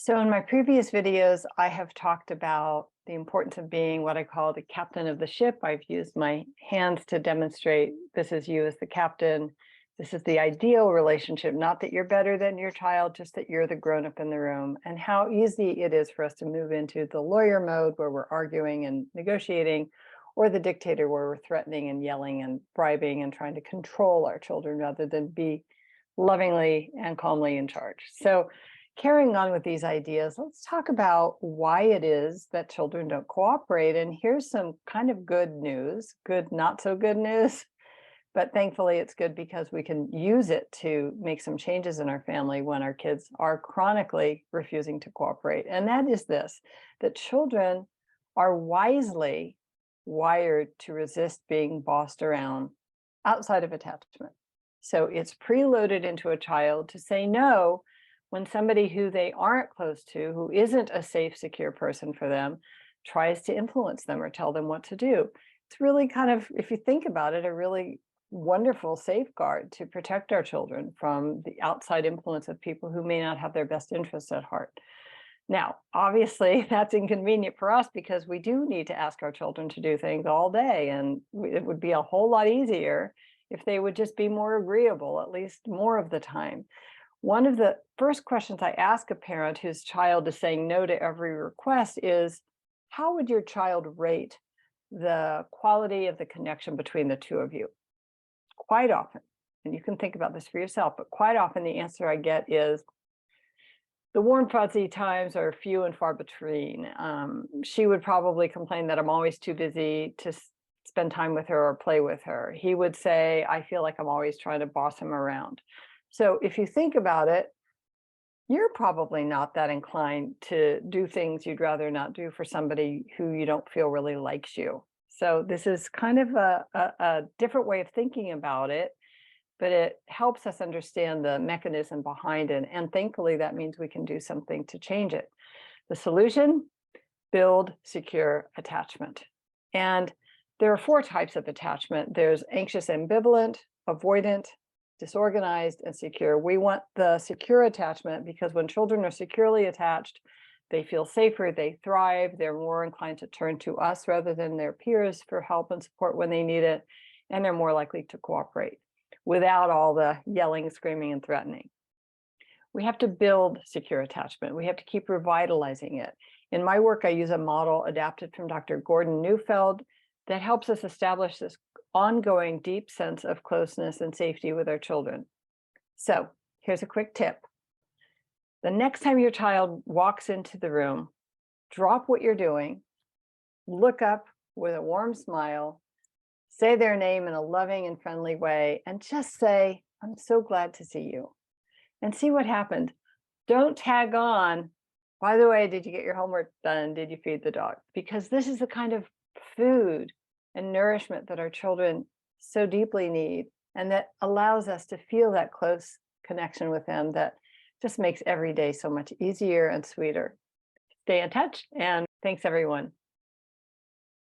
So in my previous videos, I have talked about the importance of being what I call the captain of the ship. I've used my hands to demonstrate this is you as the captain. This is the ideal relationship, not that you're better than your child, just that you're the grown-up in the room, and how easy it is for us to move into the lawyer mode where we're arguing and negotiating, or the dictator where we're threatening and yelling and bribing and trying to control our children rather than be lovingly and calmly in charge. So carrying on with these ideas, let's talk about why it is that children don't cooperate. And here's some kind of good news, good, not so good news, but thankfully it's good because we can use it to make some changes in our family when our kids are chronically refusing to cooperate. And that is this, that children are wisely wired to resist being bossed around outside of attachment. So it's preloaded into a child to say no when somebody who they aren't close to, who isn't a safe, secure person for them, tries to influence them or tell them what to do. It's really kind of, if you think about it, a really wonderful safeguard to protect our children from the outside influence of people who may not have their best interests at heart. Now, obviously, that's inconvenient for us because we do need to ask our children to do things all day, and it would be a whole lot easier if they would just be more agreeable, at least more of the time. One of the first questions I ask a parent whose child is saying no to every request is, how would your child rate the quality of the connection between the two of you? Quite often, and you can think about this for yourself, but quite often the answer I get is, the warm fuzzy times are few and far between. She would probably complain that I'm always too busy to spend time with her or play with her. He would say, I feel like I'm always trying to boss him around. So if you think about it, you're probably not that inclined to do things you'd rather not do for somebody who you don't feel really likes you. So this is kind of a different way of thinking about it, but it helps us understand the mechanism behind it. And thankfully, that means we can do something to change it. The solution: build secure attachment. And there are 4 types of attachment. There's anxious ambivalent, avoidant, disorganized, and secure. We want the secure attachment because when children are securely attached, they feel safer, they thrive, they're more inclined to turn to us rather than their peers for help and support when they need it, and they're more likely to cooperate without all the yelling, screaming, and threatening. We have to build secure attachment. We have to keep revitalizing it. In my work, I use a model adapted from Dr. Gordon Neufeld that helps us establish this ongoing deep sense of closeness and safety with our children. So here's a quick tip. The next time your child walks into the room, drop what you're doing, look up with a warm smile, say their name in a loving and friendly way, and just say, I'm so glad to see you, and see what happened. Don't tag on, by the way, did you get your homework done? Did you feed the dog? Because this is the kind of food and nourishment that our children so deeply need, and that allows us to feel that close connection with them that just makes every day so much easier and sweeter. Stay in touch, and thanks everyone.